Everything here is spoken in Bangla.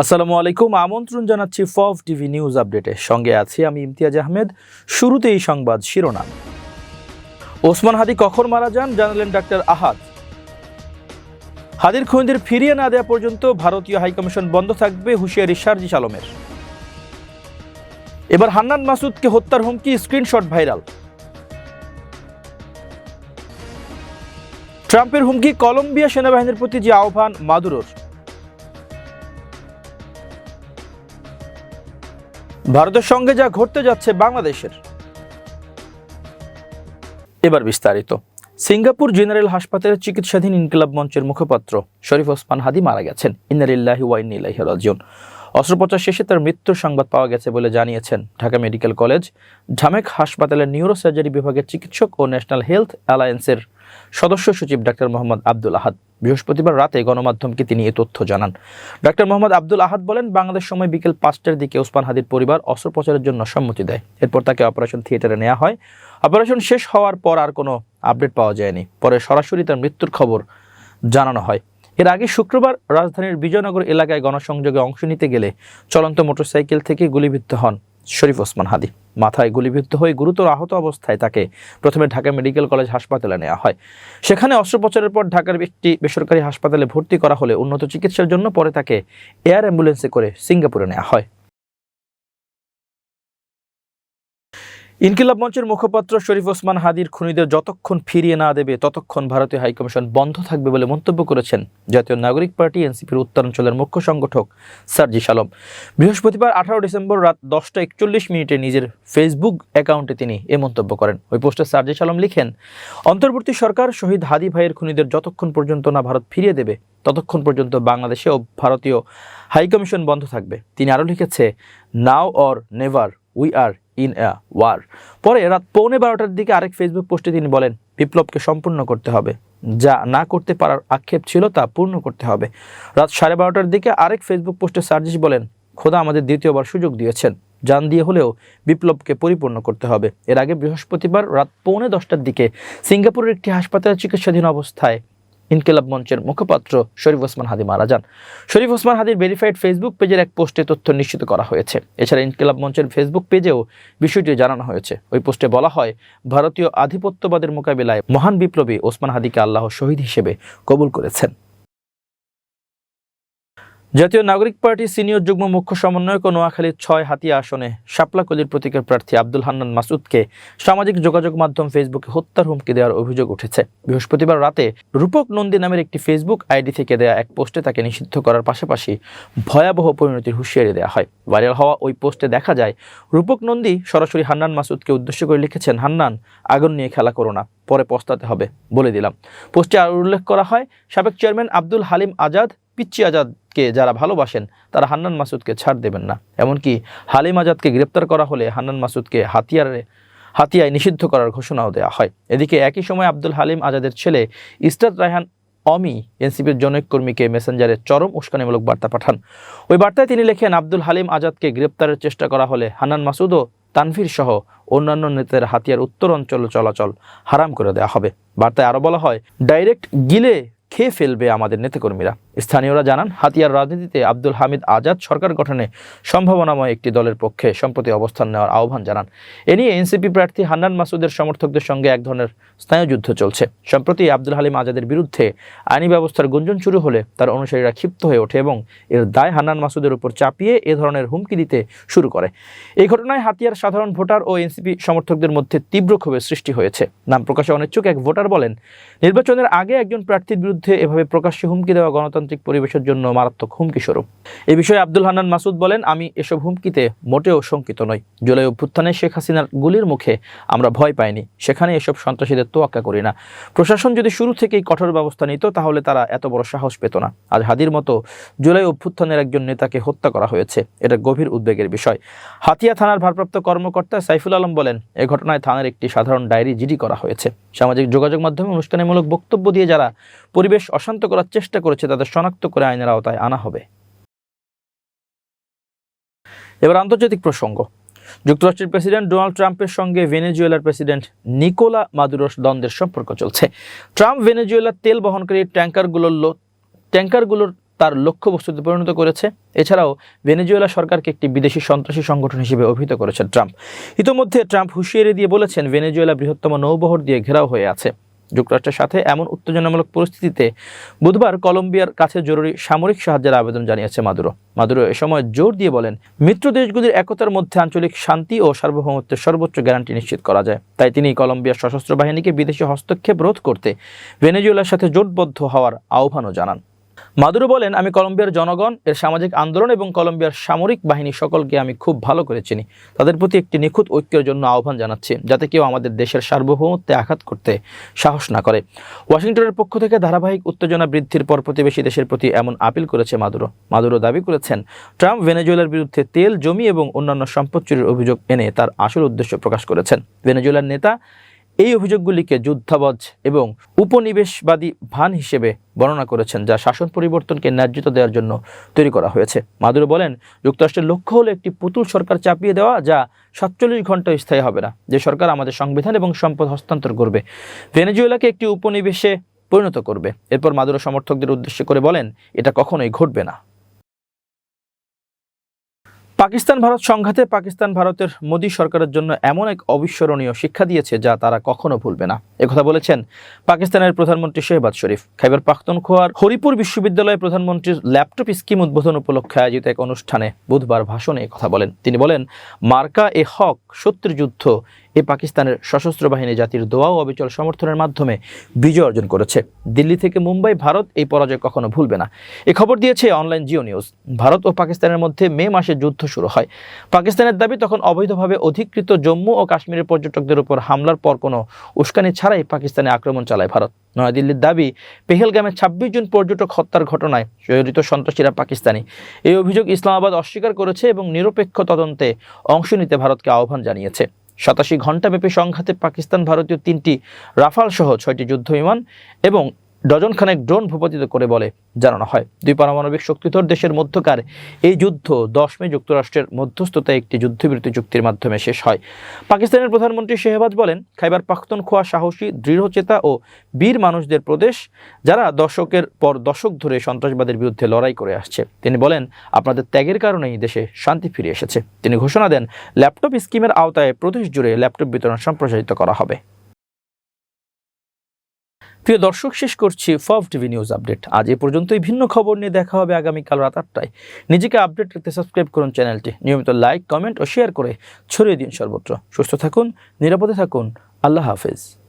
আসসালামু আলাইকুম, আমন্ত্রণ জানাচ্ছি ফফ টিভি নিউজ আপডেটে। সঙ্গে আছি আমি ইমতিয়াজ আহমেদ। শুরুতেই সংবাদ শিরোনাম। ওসমান হাদি কখন মারা যান জানালেন ডাক্তার আহাদ। হাদির খুনিদের ফিরিয়ে না দেওয়া পর্যন্ত ভারতীয় হাইকমিশন বন্ধ থাকবে, হুঁশিয়ারি সার্জিস আলমের। এবার হান্নান মাসুদকে হত্যার হুমকি, স্ক্রিনশট ভাইরাল। ট্রাম্পের হুমকি, কলম্বিয়া সেনাবাহিনীর প্রতি যে আহ্বান মাদুরোর। ভারতের সঙ্গে যা ঘটতে যাচ্ছে বাংলাদেশের। এবার বিস্তারিত। সিঙ্গাপুর জেনারেল হাসপাতালের চিকিৎসাধীন ইনকিলাব মঞ্চের মুখপাত্র শরীফ ওসমান হাদি মারা গেছেন। ইন্না লিল্লাহি ওয়া ইন্না ইলাইহি রাজিউন। অস্ত্রোপচার শেষে তার মৃত্যুর সংবাদ পাওয়া গেছে বলে জানিয়েছেন ঢাকা মেডিকেল কলেজ ঢামেক হাসপাতালের নিউরো সার্জারি বিভাগের চিকিৎসক ও ন্যাশনাল হেলথ অ্যালায়েন্সের সদস্য সচিব ডাক্তার মোহাম্মদ আব্দুল আহাদ। বৃহস্পতিবার রাতে গণমাধ্যমকে তিনি এ তথ্য জানান। ডাক্তার মোহাম্মদ আব্দুল আহাদ বলেন, বাংলাদেশ সময় বিকেল 5টার দিকে ওসমান হাদির পরিবার অস্ত্রোপচারের জন্য সম্মতি দেয়। এরপর তাকে অপারেশন থিয়েটারে নেওয়া হয়। অপারেশন শেষ হওয়ার পর আর কোনো আপডেট পাওয়া যায়নি। পরে সরাসরি তার মৃত্যুর খবর জানানো হয়। এর আগে শুক্রবার রাজধানীর বিজয়নগর এলাকায় গণসংযোগে অংশ নিতে গেলে চলন্ত মোটরসাইকেল থেকে গুলিবিদ্ধ হন শরীফ ওসমান হাদি। মাথায় গুলিবিদ্ধ হয়ে গুরুতর আহত অবস্থায় তাকে প্রথমে ঢাকা মেডিকেল কলেজ হাসপাতালে নেওয়া হয়। সেখানে অস্ত্রোপচারের পর ঢাকার একটি বেসরকারি হাসপাতালে ভর্তি করা হলে উন্নত চিকিৎসার জন্য পরে তাকে এয়ার অ্যাম্বুলেন্সে করে সিঙ্গাপুরে নেওয়া হয়। ইনকিলাব মঞ্চের মুখপাত্র শরীফ ওসমান হাদির খুনিদের যতক্ষণ ফিরিয়ে না দেবে ততক্ষণ ভারতীয় হাইকমিশন বন্ধ থাকবে বলে মন্তব্য করেছেন জাতীয় নাগরিক পার্টি এনসিপির উত্তরাঞ্চলের মুখ্য সংগঠক সার্জিস আলম। বৃহস্পতিবার 18 ডিসেম্বর রাত 10টা 41 নিজের ফেসবুক অ্যাকাউন্টে তিনি এ মন্তব্য করেন। ওই পোস্টে সার্জিস আলম লিখেন, অন্তর্বর্তী সরকার শহীদ হাদি ভাইয়ের খুনিদের যতক্ষণ পর্যন্ত না ভারত ফিরিয়ে দেবে ততক্ষণ পর্যন্ত বাংলাদেশে ও ভারতীয় হাইকমিশন বন্ধ থাকবে। তিনি আরও লিখেছে, now or never, we are in a war. পরে রাত 12:15টার দিকে আরেক ফেসবুক পোস্টে তিনি বলেন, বিপ্লবকে সম্পূর্ণ করতে হবে, যা না করতে পারার আক্ষেপ ছিল তা পূর্ণ করতে হবে। রাত 12:30টার দিকে আরেক ফেসবুক পোস্টে সার্জিস বলেন, খোদা আমাদের দ্বিতীয়বার সুযোগ দিয়েছেন, জান দিয়ে হলেও বিপ্লবকে পরিপূর্ণ করতে হবে। এর আগে বৃহস্পতিবার রাত 9:45টার দিকে সিঙ্গাপুরের একটি হাসপাতালে চিকিৎসাধীন অবস্থায় ইনকিলাব মঞ্চের মুখপাত্র শরীফ ওসমান হাদি মারা যান। শরীফ ওসমান হাদির ভেরিফাইড ফেসবুক পেজের এক পোস্টে তথ্য নিশ্চিত করা হয়েছে। এছাড়া ইনকিলাব মঞ্চের ফেসবুক পেজেও বিষয়টি জানানো হয়েছে। ওই পোস্টে বলা হয়, ভারতীয় আধিপত্যবাদের মোকাবিলায় মহান বিপ্লবী ওসমান হাদিকে আল্লাহ শহীদ হিসেবে কবুল করেছেন। জাতীয় নাগরিক পার্টির সিনিয়র যুগ্ম মুখ্য সমন্বয়ক ও নোয়াখালীর 6 হাতিয়া আসনে শাপলাকলির প্রতীকের প্রার্থী আব্দুল হান্নান মাসুদকে সামাজিক যোগাযোগ মাধ্যম ফেসবুকে হত্যার হুমকি দেওয়ার অভিযোগ উঠেছে। বৃহস্পতিবার রাতে রূপক নন্দী নামের একটি ফেসবুক আইডি থেকে দেয়া এক পোস্টে তাকে নিষিদ্ধ করার পাশাপাশি ভয়াবহ পরিণতির হুঁশিয়ারি দেওয়া হয়। ভাইরাল হওয়া ওই পোস্টে দেখা যায়, রূপক নন্দী সরাসরি হান্নান মাসুদকে উদ্দেশ্য করে লিখেছেন, হান্নান, আগুন নিয়ে খেলা করো না, পরে পস্তাতে হবে, বলে দিলাম। পোস্টে আরও উল্লেখ করা হয়, সাবেক চেয়ারম্যান আব্দুল হালিম আজাদ, পিচ্চি আজাদকে যারা ভালোবাসেন তারা হান্নান মাসুদকে ছাড় দেবেন না। এমনকি হালিম আজাদকে গ্রেপ্তার করা হলে হান্নান মাসুদকে হাতিয়ায় নিষিদ্ধ করার ঘোষণাও দেওয়া হয়। এদিকে একই সময় আব্দুল হালিম আজাদের ছেলে ইসরাত রায়হান অমি এনসিপির জনৈক কর্মীকে মেসেঞ্জারে চরম উস্কানিমূলক বার্তা পাঠান। ওই বার্তায় তিনি লেখেন, আব্দুল হালিম আজাদকে গ্রেপ্তারের চেষ্টা করা হলে হান্নান মাসুদ ও তানভীর সহ অন্যান্য নেতাদের হাতিয়ার উত্তর অঞ্চলে চলাচল হারাম করে দেওয়া হবে। বার্তায় আরও বলা হয়, ডাইরেক্ট গিলে খেয়ে ফেলবে আমাদের নেতাকর্মীরা। স্থানীয়রা জানান, হাতিয়ার রাজনীতিতে আব্দুল হামিদ আজাদ সরকার গঠনে সম্ভাবনাময় একটি দলের পক্ষে সম্প্রতি অবস্থান নেওয়ার আহ্বান জানান। এ নিয়ে এনসিপি প্রার্থী হান্নান মাসুদের সমর্থকদের সঙ্গে এক ধরনের স্নায়ুযুদ্ধ চলছে। সম্প্রতি আব্দুল হালিম আজাদের বিরুদ্ধে আইনি ব্যবস্থার গুঞ্জন শুরু হলে তার অনুসারীরা ক্ষিপ্ত হয়ে ওঠে এবং এর দায় হান্নান মাসুদের উপর চাপিয়ে এ ধরনের হুমকি দিতে শুরু করে। এই ঘটনায় হাতিয়ার সাধারণ ভোটার ও এনসিপি সমর্থকদের মধ্যে তীব্র ক্ষোভের সৃষ্টি হয়েছে। নাম প্রকাশে অনিচ্ছুক এক ভোটার বলেন, নির্বাচনের আগে একজন প্রার্থীর বিরুদ্ধে এভাবে প্রকাশ্যে হুমকি দেওয়া গণতান্ত্রিক পরিবেশের জন্য মারাত্মক হুমকি স্বরূপ। এ বিষয়ে আব্দুল হান্নান মাসুদ বলেন, আমি এসব হুমকিতে মোটেও শঙ্কিত নই। জুলাই অভ্যুত্থানে শেখ হাসিনার গুলির মুখে আমরা ভয় পাইনি, সেখানে এসব সন্ত্রাসীদের তোয়াক্কা করি না। প্রশাসন যদি শুরু থেকেই কঠোর ব্যবস্থা নিত তাহলে তারা এত বড় সাহস পেত না। আজ হাদির মতো জুলাই অভ্যুত্থানের একজন নেতাকে হত্যা করা হয়েছে, এটা গভীর উদ্বেগের বিষয়। হাতিয়া থানার ভারপ্রাপ্ত কর্মকর্তা সাইফুল আলম বলেন, এ ঘটনায় থানার একটি সাধারণ ডায়েরি জিডি করা হয়েছে। সামাজিক যোগাযোগ মাধ্যমে অনুষ্ঠানমূলক বক্তব্য দিয়ে যারা পরিবেশ অশান্ত করার চেষ্টা করেছে তাদের শনাক্ত করে আইনের আওতায় আনা হবে। এবার আন্তর্জাতিক প্রসঙ্গ। যুক্তরাষ্ট্রের প্রেসিডেন্ট ডোনাল্ড ট্রাম্পের সঙ্গে ভেনেজুয়েলার প্রেসিডেন্ট নিকোলা মাদুরোর দ্বন্দ্বের সম্পর্ক চলছে। ট্রাম্প ভেনেজুয়েলার তেল বহনকারী ট্যাঙ্কারগুলোর তার লক্ষ্যবস্তুতে পরিণত করেছে। এছাড়াও ভেনেজুয়েলা সরকারকে একটি বিদেশি সন্ত্রাসী সংগঠন হিসেবে অভিহিত করেছেন ট্রাম্প। ইতোমধ্যে ট্রাম্প হুঁশিয়ারি দিয়ে বলেছেন, ভেনেজুয়েলা বৃহত্তম নৌবহর দিয়ে ঘেরাও হয়ে আছে। যুক্তরাষ্ট্রের সাথে এমন উত্তেজনামূলক পরিস্থিতিতে বুধবার কলম্বিয়ার কাছে জরুরি সামরিক সাহায্যের আবেদন জানিয়েছে মাদুরো এ সময় জোর দিয়ে বলেন, মিত্র দেশগুলির একতার মধ্যে আঞ্চলিক শান্তি ও সার্বভৌমত্বের সর্বোচ্চ গ্যারান্টি নিশ্চিত করা যায়। তাই তিনি কলম্বিয়ার সশস্ত্র বাহিনীকে বিদেশি হস্তক্ষেপ রোধ করতে ভেনেজুয়েলার সাথে জোটবদ্ধ হওয়ার আহ্বানও জানান। মাদুরো বলেন, আমি কলম্বিয়ার জনগণ, এর সামাজিক আন্দোলন এবং কলম্বিয়ার সামরিক বাহিনী সকলকে আমি খুব ভালো করে চিনি। তাদের প্রতি একটি নিখুঁত ঐক্যের জন্য আহ্বান জানাচ্ছি, যাতে কেউ আমাদের দেশের সার্বভৌমত্বে আঘাত করতে সাহস না করে। ওয়াশিংটনের পক্ষ থেকে ধারাবাহিক উত্তেজনা বৃদ্ধির পর প্রতিবেশী দেশের প্রতি এমন আপিল করেছে মাদুরো দাবি করেছেন, ট্রাম্প ভেনেজুয়েলার বিরুদ্ধে তেল, জমি এবং অন্যান্য সম্পদ চুরির অভিযোগ এনে তার আসল উদ্দেশ্য প্রকাশ করেছেন। ভেনেজুয়েলার নেতা এই অভিযোগগুলিকে যুদ্ধাবজ এবং উপনিবেশবাদী ভান হিসেবে বর্ণনা করেছেন, যা শাসন পরিবর্তনকে ন্যায্যতা দেওয়ার জন্য তৈরি করা হয়েছে। মাদুরো বলেন, যুক্তরাষ্ট্রের লক্ষ্য হলো একটি পুতুল সরকার চাপিয়ে দেওয়া, যা 47 ঘন্টা স্থায়ী হবে না। যে সরকার আমাদের সংবিধান এবং সম্পদ হস্তান্তর করবে, ভেনেজুয়েলাকে একটি উপনিবেশে পরিণত করবে। এরপর মাদুরো সমর্থকদের উদ্দেশ্য করে বলেন, এটা কখনোই ঘটবে না। পাকিস্তান ভারত সংঘাতে পাকিস্তান ভারতের মোদী সরকারের জন্য এমন এক অবিস্মরণীয় শিক্ষা দিয়েছে, যা তারা কখনো ভুলবে না। একথা বলেছেন পাকিস্তানের প্রধানমন্ত্রী শেহবাজ শরীফ। খাইবার পাখতুনখোয়ার হরিপুর বিশ্ববিদ্যালয়ে প্রধানমন্ত্রীর ল্যাপটপ স্কিম উদ্বোধন উপলক্ষে আয়োজিত এক অনুষ্ঠানে বুধবার ভাষণে কথা বলেন তিনি। বলেন, মার্কা এ হক সত্যের যুদ্ধ এ পাকিস্তানের সশস্ত্র বাহিনী জাতির দোয়া ও অবিচল সমর্থনের মাধ্যমে বিজয় অর্জন করেছে। দিল্লি থেকে মুম্বাই, ভারত এই পরাজয় কখনো ভুলবে না। এ খবর দিয়েছে অনলাইন জিও নিউজ। ভারত ও পাকিস্তানের মধ্যে মে মাসে যুদ্ধ শুরু হয়। পাকিস্তানের দাবি, তখন অবৈধভাবে অধিকৃত জম্মু ও কাশ্মীরের পর্যটকদের উপর হামলার পর কোনো উস্কানি ছাড়াই পাকিস্তানে আক্রমণ চালায় ভারত। নয়াদিল্লির দাবি, পেহেলগামে 26 জন পর্যটক হত্যার ঘটনায় জড়িত সন্ত্রাসীরা পাকিস্তানি। এই অভিযোগ ইসলামাবাদ অস্বীকার করেছে এবং নিরপেক্ষ তদন্তে অংশ নিতে ভারতকে আহ্বান জানিয়েছে। 87 ঘণ্টাব্যাপী সংঘাতে পাকিস্তান ভারতীয় 3টি রাফাল সহ 6টি যুদ্ধ বিমান এবং ডজনখানেক ড্রোন ভূপাতিত করে বলে জানানো হয়। দুই পারমাণবিক শক্তিধর দেশের মধ্যকার এই যুদ্ধ 10 মে যুক্তরাষ্ট্রের মধ্যস্থতায় একটি যুদ্ধবিরতি চুক্তির মাধ্যমে শেষ হয়। পাকিস্তানের প্রধানমন্ত্রী শেহবাজ বলেন, খাইবার পাখতুনখোয়া সাহসী, দৃঢ়চেতা ও বীর মানুষদের প্রদেশ, যারা দশকের পর দশক ধরে সন্ত্রাসবাদের বিরুদ্ধে লড়াই করে আসছে। তিনি বলেন, আপনাদের ত্যাগের কারণেই দেশে শান্তি ফিরে এসেছে। তিনি ঘোষণা দেন, ল্যাপটপ স্কিমের আওতায় প্রদেশ জুড়ে ল্যাপটপ বিতরণ সম্প্রসারিত করা হবে। প্রিয় দর্শক, শেষ করছি ফব টিভি নিউজ আপডেট। আজ এ পর্যন্তই। ভিন্ন খবর নিয়ে দেখা হবে আগামীকাল রাত 8টায়। নিজেকে আপডেট রাখতে সাবস্ক্রাইব করুন চ্যানেলটি। নিয়মিত লাইক, কমেন্ট ও শেয়ার করে ছড়িয়ে দিন সর্বত্র। সুস্থ থাকুন, নিরাপদে থাকুন। আল্লাহ হাফেজ।